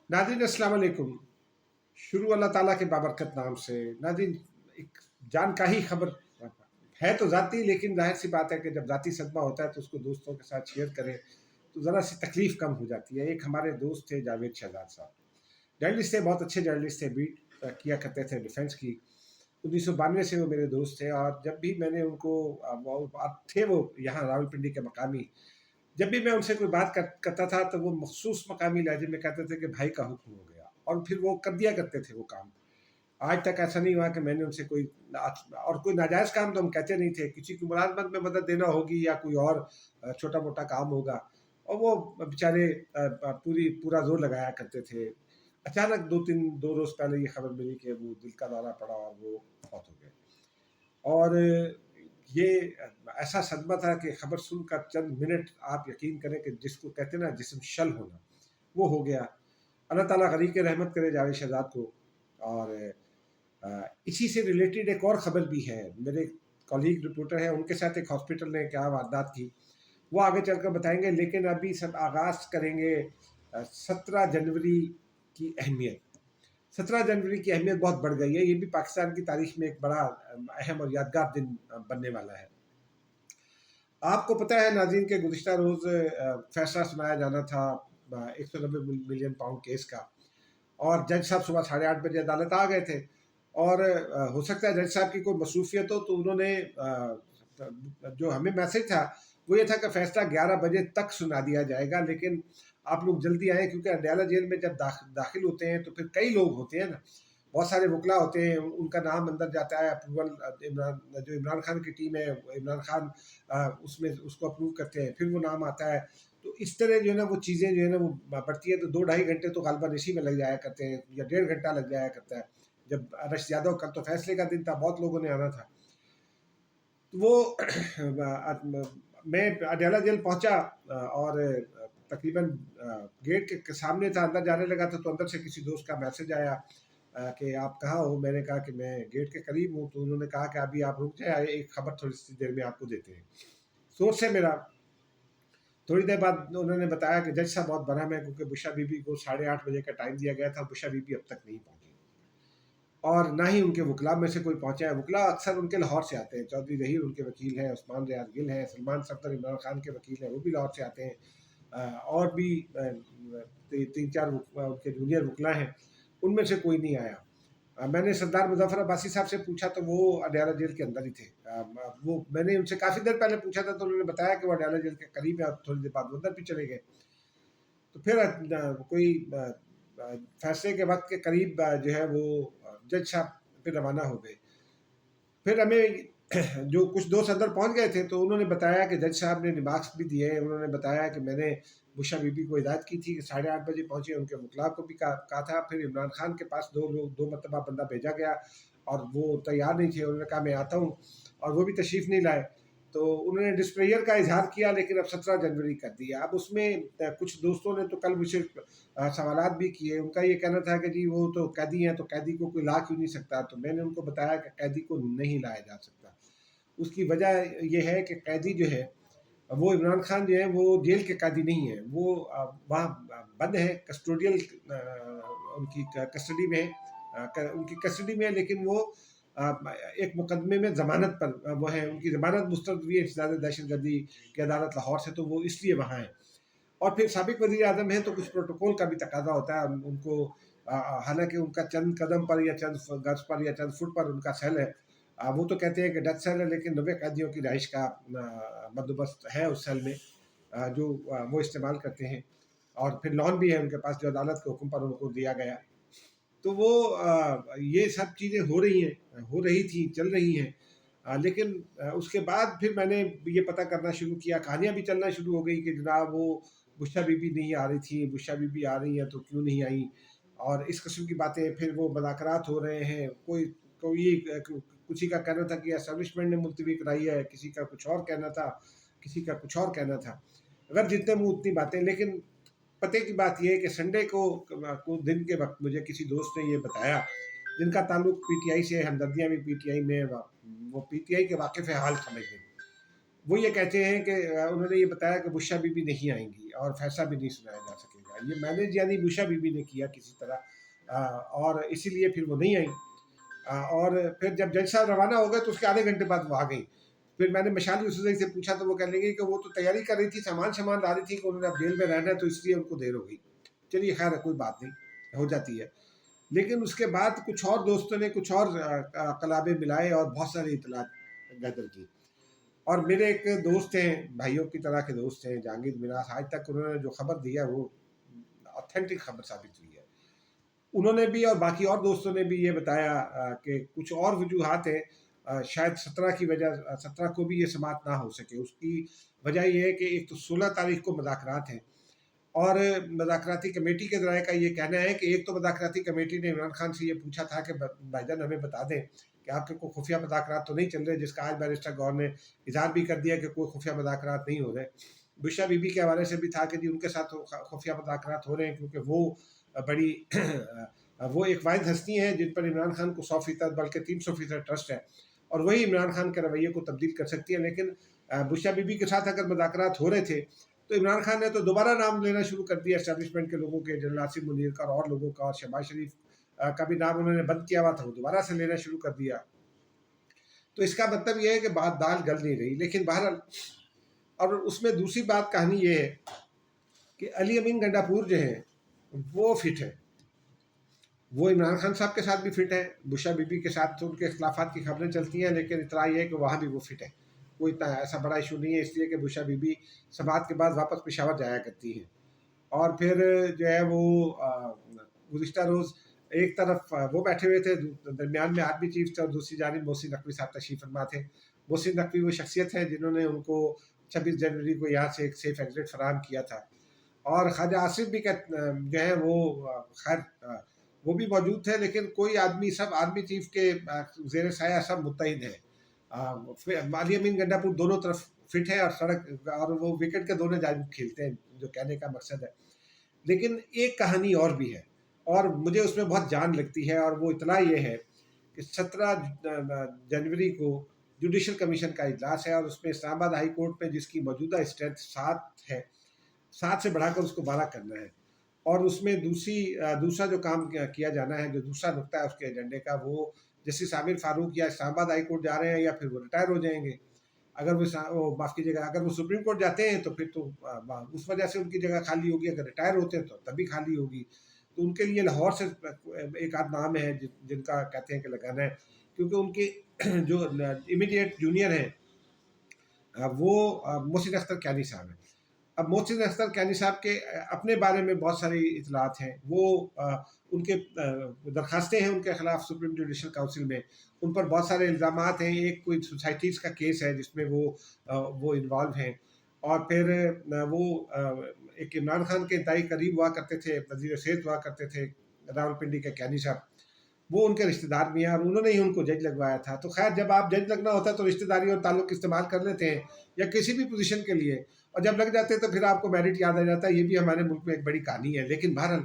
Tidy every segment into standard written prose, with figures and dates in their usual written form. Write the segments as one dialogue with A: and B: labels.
A: नाज़रीन अस्सलाम वालेकुम। शुरू अल्लाह ताला के बाबरकत नाम से। नाज़रीन, एक जान का ही खबर है तो ज़ाती, लेकिन ज़ाहिर सी बात है कि जब ज़ाती सदमा होता है तो उसको दोस्तों के साथ शेयर करें तो ज़रा सी तकलीफ़ कम हो जाती है। एक हमारे दोस्त थे जावेद शहजाद साहब, जर्नलिस्ट थे, बहुत अच्छे जर्नलिस्ट थे, बीट किया करते थे डिफेंस की। 1992 से वो मेरे दोस्त थे और जब भी मैंने उनको थे वो यहाँ रावलपिंडी के मकामी, जब भी मैं उनसे कोई बात करता था तो वो मखसूस मकामी लहजे में कहते थे कि भाई का हुक्म हो गया, और फिर वो कर दिया करते थे वो काम। आज तक ऐसा नहीं हुआ कि मैंने उनसे कोई और कोई नाजायज़ काम तो हम कहते नहीं थे, किसी की मुलाजमत में मदद देना होगी या कोई और छोटा मोटा काम होगा, और वो बेचारे पूरा जोर लगाया करते थे। अचानक दो रोज़ पहले ये खबर मिली कि वो दिल का दौरा पड़ा और वो फौत हो गए। और ये ऐसा सदमा था कि खबर सुनकर चंद मिनट आप यकीन करें कि जिसको कहते हैं ना जिस्म शल होना, वो हो गया। अल्लाह ताला गनी के रहमत करे जावेद शहजाद को। और इसी से रिलेटेड एक और ख़बर भी है। मेरे कॉलीग रिपोर्टर हैं, उनके साथ एक हॉस्पिटल ने क्या वारदात की, वो आगे चलकर बताएंगे, लेकिन अभी सब आगाज़ करेंगे 17 जनवरी की अहमियत। 17 जनवरी की अहमियत बहुत बढ़ गई है, ये भी पाकिस्तान की तारीख में एक बड़ा अहम और यादगार दिन बनने वाला है। आपको पता है नाज़रीन के गुज़िश्ता रोज़ फैसला सुनाया जाना था 190 मिलियन पाउंड केस का, और जज साहब सुबह 8:30 बजे अदालत आ गए थे। और हो सकता है जज साहब की कोई मसरूफियत हो तो उन्होंने जो हमें मैसेज था वो ये था कि फैसला 11 बजे तक सुना दिया जाएगा, लेकिन आप लोग जल्दी आए, क्योंकि अडयाला जेल में जब दाखिल होते हैं तो फिर कई लोग होते हैं ना, बहुत सारे वकला होते हैं, उनका नाम अंदर जाता है अप्रूवल। इमरान खान की टीम है, इमरान खान उसमें उसको अप्रूव करते हैं, फिर वो नाम आता है। तो इस तरह जो है ना वो चीज़ें जो है ना वो बढ़ती है, तो 2-2.5 घंटे तो गालबन इसी में लग जाया करते हैं, या 1.5 घंटा लग जाया करता है। जब अरेस्ट यादव, कल तो फैसले का दिन था, बहुत लोगों ने आना था। तो वो मैं अडयाला जेल पहुंचा और तकरीबन गेट के सामने था, अंदर जाने लगा था तो अंदर से किसी दोस्त का मैसेज आया कि आप कहाँ हो। मैंने कहा कि मैं गेट के करीब हूँ, तो उन्होंने कहा कि अभी आप रुक जाए, एक खबर थोड़ी सी देर में आपको देते हैं। सोर्स है मेरा। थोड़ी देर बाद उन्होंने बताया कि जज साहब बहुत बरहम है, क्योंकि बुशा बीबी को 8:30 बजे का टाइम दिया गया था, बुशा बीबी अब तक नहीं पहुंची, और ना ही उनके वकला में से कोई पहुंचा है। वकला अक्सर उनके लाहौर से आते हैं, चौधरी जहीर उनके वकील हैं, उस्मान रियाज गिल हैं, सलमान सफदर इमरान खान के वकील हैं, वो भी लाहौर से आते हैं। और भी 3-4 उनके जूनियर वकला हैं, उनमें से कोई नहीं आया। मैंने सरदार मुजफ्फर अब्बासी साहब से पूछा तो वो अडयाला जेल के अंदर ही थे। वो मैंने उनसे काफ़ी देर पहले पूछा था तो उन्होंने बताया कि वो अडयाला जेल के करीब है, और थोड़ी देर बाद वो अंदर भी चले गए। तो फिर कोई फैसले के वक्त के करीब जो है वो जज साहब फिर रवाना हो गए। फिर हमें जो कुछ दोस्त अंदर पहुंच गए थे तो उन्होंने बताया कि जज साहब ने रिमार्क्स भी दिए हैं। उन्होंने बताया कि मैंने बुशा बीबी को हिदायत की थी कि 8:30 बजे पहुंचे, उनके वकला को भी कहा था। फिर इमरान खान के पास दो मरतबा बंदा भेजा गया और वो तैयार नहीं थे, उन्होंने कहा मैं आता हूँ, और वो भी तशरीफ़ नहीं लाए। तो उन्होंने डिस्प्लेयर का इजहार किया, लेकिन अब 17 जनवरी कर दिया। अब उसमें कुछ दोस्तों ने तो कल मुझे सवालात भी किए। उनका ये कहना था कि जी वो तो कैदी हैं, तो कैदी को कोई ला क्यों नहीं सकता। तो मैंने उनको बताया कि कैदी को नहीं लाया जा सकता। उसकी वजह ये है कि कैदी जो है वो इमरान खान जो है वो जेल के कैदी नहीं है, वो वहाँ बंद है, कस्टोडियल उनकी कस्टडी में है, उनकी कस्टडी में है, लेकिन वो एक मुकदमे में ज़मानत पर वो है, उनकी ज़मानत मुस्तरद हुई है इंसदाद दहशतगर्दी की अदालत लाहौर से, तो वो इसलिए वहाँ है। और फिर साबिक वज़ीर आज़म है तो कुछ प्रोटोकॉल का भी तकाज़ा होता है उनको। हालाँकि उनका चंद कदम पर या चंद गज पर या चंद फुट पर उनका सेल है। वो तो कहते हैं कि डेथ सेल है, लेकिन 90 कैदियों की रिहाइश का बंदोबस्त है उस सेल में, जो वो इस्तेमाल करते हैं। और फिर लॉन भी है उनके पास, जो अदालत के हुक्म पर उनको दिया गया। तो वो ये सब चीज़ें हो रही हैं, हो रही थी, चल रही हैं। लेकिन उसके बाद फिर मैंने ये पता करना शुरू किया, कहानियाँ भी चलना शुरू हो गई कि जनाब वो बुशरा बीबी नहीं आ रही थी, बुशरा बीबी आ रही हैं तो क्यों नहीं आई, और इस किस्म की बातें। फिर वो मुज़ाकरात हो रहे हैं, कोई कोई किसी का कहना था कि एस्टेब्लिशमेंट ने मुलतवी कराई है, किसी का कुछ और कहना था, किसी का कुछ और कहना था। अगर जितने मुँह उतनी बातें। लेकिन पते की बात ये है कि संडे को दिन के वक्त मुझे किसी दोस्त ने ये बताया, जिनका ताल्लुक पीटीआई से, हमदर्दियाँ भी पीटीआई में, वो पीटीआई के वाकिफ़ है हाल समझ में। وہ یہ کہتے ہیں کہ انہوں نے یہ بتایا کہ بشا بی بی نہیں آئیں گی اور فیصلہ بھی نہیں سنایا جا سکے گا. یہ مینیج یعنی بشا بی بی نے کیا کسی طرح، اور اسی لیے پھر وہ نہیں آئیں. اور پھر جب جج صاحب روانہ ہو گئے تو اس کے آدھے گھنٹے بعد وہ آ گئی. پھر میں نے مشال یوسفزئی سے پوچھا تو وہ کہنے لگی کہ وہ تو تیاری کر رہی تھی، سامان لا رہی تھی کہ انہوں نے اب جیل میں رہنا ہے تو اس لیے ان کو دیر ہو گئی. چلیے خیر ہے، کوئی بات نہیں، ہو جاتی ہے. لیکن اس کے بعد کچھ اور دوستوں نے کچھ اور قلابے ملائے اور بہت ساری اطلاعات گدر کی. اور میرے ایک دوست ہیں، بھائیوں کی طرح کے دوست ہیں، جہانگیر مناس، آج تک انہوں نے جو خبر دی ہے وہ اوتھینٹک خبر ثابت ہوئی ہے. انہوں نے بھی اور باقی اور دوستوں نے بھی یہ بتایا کہ کچھ اور وجوہات ہیں. شاید 17 کو بھی یہ سماعت نہ ہو سکے. اس کی وجہ یہ ہے کہ ایک تو 16 تاریخ کو مذاکرات ہیں، اور مذاکراتی کمیٹی کے ذرائع کا یہ کہنا ہے کہ ایک تو مذاکراتی کمیٹی نے عمران خان سے یہ پوچھا تھا کہ بھائی جان ہمیں بتا دیں کہ آپ کے کوئی خفیہ مذاکرات تو نہیں چل رہے، جس کا آج بیرسٹر گور نے اظہار بھی کر دیا کہ کوئی خفیہ مذاکرات نہیں ہو رہے. بشا بی بی کے حوالے سے بھی تھا کہ جی ان کے ساتھ خفیہ مذاکرات ہو رہے ہیں، کیونکہ وہ بڑی وہ ایک واحد ہستی ہیں جن پر عمران خان کو 100% بلکہ 300% ٹرسٹ ہے، اور وہی عمران خان کے رویے کو تبدیل کر سکتی ہے. لیکن بشا بی بی کے ساتھ اگر مذاکرات ہو رہے تھے تو عمران خان نے تو دوبارہ نام لینا شروع کر دیا اسٹیبلشمنٹ کے لوگوں کے، جنرل آصف منیر کا اور لوگوں کا، اور شہباز شریف کا بھی نام انہوں نے بند کیا ہوا تھا، وہ دوبارہ سے لینا شروع کر دیا. تو اس کا مطلب یہ ہے کہ بات دال گل نہیں رہی. لیکن بہرحال، اور اس میں دوسری بات کہانی یہ ہے کہ علی امین گنڈاپور جو ہیں وہ فٹ ہے. وہ عمران خان صاحب کے ساتھ بھی فٹ ہے، بشا بی بی کے ساتھ تو ان کے اختلافات کی خبریں چلتی ہیں، لیکن اطلاع یہ ہے کہ وہاں بھی وہ فٹ ہے. کوئی اتنا ایسا بڑا ایشو نہیں ہے، اس لیے کہ بشا بی بی سماعت کے بعد واپس پشاور جایا کرتی ہیں. اور پھر جو ہے وہ گزشتہ روز ایک طرف وہ بیٹھے ہوئے تھے، درمیان میں آرمی چیف تھے، اور دوسری جانب محسن نقوی صاحب تشریف فرما تھے. محسن نقوی وہ شخصیت ہے جنہوں نے ان کو 26 جنوری کو یہاں سے ایک سیف ایگزٹ فراہم کیا تھا. اور خواجہ آصف بھی جو ہے وہ خیر وہ بھی موجود تھے، لیکن کوئی آدمی، سب آرمی چیف کے زیر سایہ سب متحد ہیں. علی امین گنڈاپور دونوں طرف فٹ ہے، اور سڑک اور وہ وکٹ کے دونوں جانب کھیلتے ہیں، جو کہنے کا مقصد ہے. لیکن ایک کہانی اور بھی ہے، اور مجھے اس میں بہت جان لگتی ہے، اور وہ اطلاع یہ ہے کہ 17 جنوری کو جوڈیشل کمیشن کا اجلاس ہے، اور اس میں اسلام آباد ہائی کورٹ میں جس کی موجودہ اسٹرینتھ 7 ہے، 7 سے بڑھا کر اس کو 12 کرنا ہے. اور اس میں دوسرا جو کام کیا جانا ہے، جو دوسرا نقطہ ہے اس کے ایجنڈے کا، وہ جسٹس عامر فاروق یا اسلام آباد ہائی کورٹ جا رہے ہیں، یا پھر وہ ریٹائر ہو جائیں گے. اگر وہ معاف کیجیے گا، اگر وہ سپریم کورٹ جاتے ہیں تو پھر تو اس وجہ سے ان کی جگہ خالی ہوگی، اگر ریٹائر ہوتے ہیں تو تب بھی خالی ہوگی. تو ان کے لیے لاہور سے ایک آدھ نام ہے جن کا کہتے ہیں کہ لگانا ہے، کیونکہ ان کے جو امیڈیٹ جونیئر ہیں وہ محسن اختر کیانی صاحب ہیں. اب محسن اختر کیانی صاحب کے اپنے بارے میں بہت ساری اطلاعات ہیں. وہ ان کے درخواستیں ہیں ان کے خلاف سپریم جوڈیشل کاؤنسل میں، ان پر بہت سارے الزامات ہیں. ایک کوئی سوسائٹیز کا کیس ہے جس میں وہ انوالو ہیں. اور پھر وہ ایک عمران خان کے انتہائی قریب ہوا کرتے تھے، وزیر صحت ہوا کرتے تھے، راولپنڈی کے کیانی صاحب، وہ ان کے رشتہ دار بھی ہیں، اور انہوں نے ہی ان کو جج لگوایا تھا. تو خیر، جب آپ جج لگنا ہوتا ہے تو رشتہ داری اور تعلق استعمال کر لیتے ہیں، یا کسی بھی پوزیشن کے لیے، اور جب لگ جاتے ہیں تو پھر آپ کو میرٹ یاد آ جاتا ہے. یہ بھی ہمارے ملک میں ایک بڑی کہانی ہے. لیکن بہرحال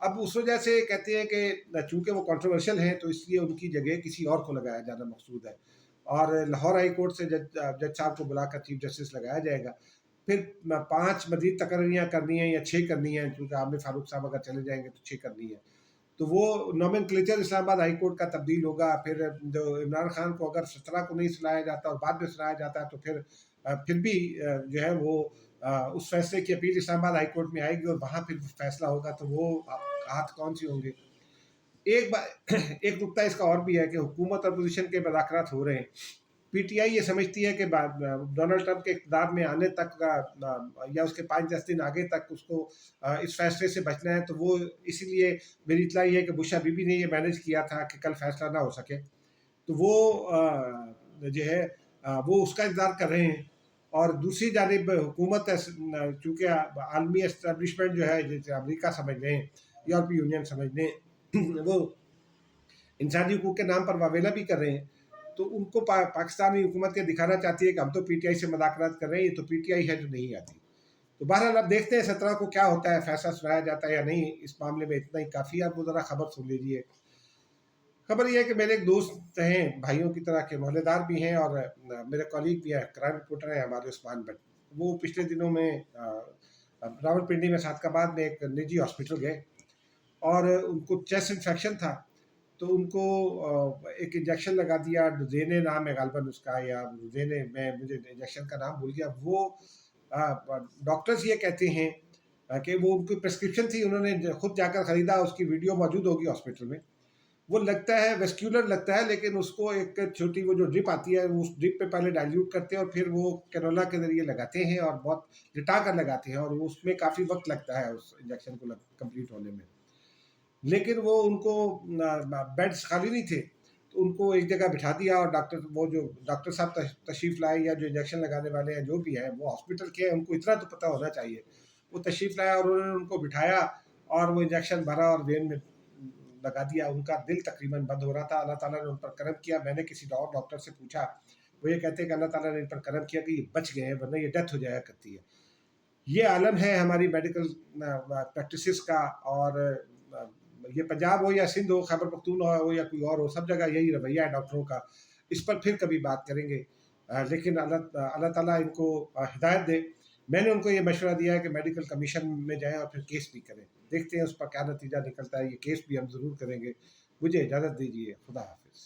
A: اب اس وجہ سے کہتے ہیں کہ چونکہ وہ کنٹروورشل ہیں تو اس لیے ان کی جگہ کسی اور کو لگایا جانا مقصود ہے. اور لاہور ہائی کورٹ سے جج صاحب کو بلا کر چیف جسٹس لگایا جائے گا. پھر 5 مزید تقرریاں کرنی ہیں یا 6 کرنی ہیں، کیونکہ عامر فاروق صاحب اگر چلے جائیں گے تو 6 کرنی ہے. تو وہ نومن کلیچر اسلام آباد ہائی کورٹ کا تبدیل ہوگا. پھر جو عمران خان کو اگر 17 کو نہیں سنایا جاتا اور بعد میں سنایا جاتا ہے تو پھر بھی جو ہے وہ اس فیصلے کی اپیل اسلام آباد ہائی کورٹ میں آئے گی، اور وہاں پھر فیصلہ ہوگا. تو وہ ہاتھ کون سی ہوں گے. ایک نقطہ اس کا اور بھی ہے کہ حکومت اور اپوزیشن کے مذاکرات ہو رہے ہیں. پی ٹی آئی یہ سمجھتی ہے کہ ڈونلڈ ٹرمپ کے اقتدار میں آنے تک یا اس کے 5-10 دن آگے تک اس کو اس فیصلے سے بچنا ہے. تو وہ اسی لیے میری اطلاع یہ ہے کہ بشا بی بی نے یہ مینیج کیا تھا کہ کل فیصلہ نہ ہو سکے. تو وہ جو ہے وہ اس کا انتظار کر رہے ہیں. اور دوسری جانب حکومت چونکہ عالمی اسٹیبلشمنٹ جو ہے، جیسے امریکہ سمجھ لیں، یورپی یونین سمجھ لیں، وہ انسانی حقوق کے نام پر واویلا بھی کر رہے ہیں. تو ان کو پاکستانی حکومت یہ دکھانا چاہتی ہے کہ ہم تو پی ٹی آئی سے مذاکرات کر رہے ہیں، یہ تو پی ٹی آئی ہے جو نہیں آتی. تو بہرحال اب دیکھتے ہیں 17 کو کیا ہوتا ہے، فیصلہ سنایا جاتا ہے یا نہیں. اس معاملے میں اتنا ہی کافی ہے. آپ وہ ذرا خبر سن لیجیے. खबर ये है कि मेरे एक दोस्त हैं, भाइयों की तरह के मोहल्लेदार भी हैं और मेरे कॉलीग भी हैं, क्राइम रिपोर्टर हैं हमारे उस्मान भट्ट। वो पिछले दिनों में रावलपिंडी में सादकाबाद में एक निजी हॉस्पिटल गए और उनको चेस्ट इन्फेक्शन था। तो उनको एक इंजेक्शन लगा दिया, डुज़ेने नाम है गालिबन उसका, या डुज़ेने, मैं मुझे इंजेक्शन का नाम भूल गया। वो डॉक्टर्स ये कहते हैं कि वो उनकी प्रिस्क्रिप्शन थी, उन्होंने खुद जाकर खरीदा, उसकी वीडियो मौजूद होगी हॉस्पिटल में। वो लगता है वेस्क्यूलर लगता है, लेकिन उसको एक छोटी वो जो ड्रिप आती है, उस ड्रिप पे पहले डाइल्यूट करते हैं और फिर वो कैनोला के ज़रिए लगाते हैं और बहुत लिटा कर लगाते हैं, और उसमें काफ़ी वक़्त लगता है उस इंजेक्शन को कंप्लीट होने में। लेकिन वो उनको बेड्स खाली नहीं थे, तो उनको एक जगह बिठा दिया और वो जो डॉक्टर साहब तशरीफ़ लाए, या जो इंजेक्शन लगाने वाले हैं जो भी हैं, वो हॉस्पिटल के हैं, उनको इतना तो पता होना चाहिए। वो तशरीफ़ लाया और उन्होंने उनको बिठाया और वो इंजेक्शन भरा और वेन में लगा दिया। उनका दिल तकरीबन बंद हो रहा था। अल्लाह ताला ने उन पर करम किया। मैंने किसी और डॉक्टर से पूछा, वो ये कहते हैं कि अल्लाह ताला ने इन पर करम किया कि ये बच गए हैं, वरना ये डेथ हो जाया करती है। ये आलम है हमारी मेडिकल प्रैक्टिसेस का। और ये पंजाब हो या सिंध हो, खैबर पख्तूनख्वा हो या कोई और हो, सब जगह यही रवैया है डॉक्टरों का। इस पर फिर कभी बात करेंगे। लेकिन अल्लाह अल्लाह ताला इनको हिदायत दे। मैंने उनको ये मशवरा दिया है कि मेडिकल कमीशन में जाएं और फिर केस भी करें। देखते हैं उस पर क्या नतीजा निकलता है। ये केस भी हम ज़रूर करेंगे। मुझे इजाज़त दीजिए। खुदा हाफिज़।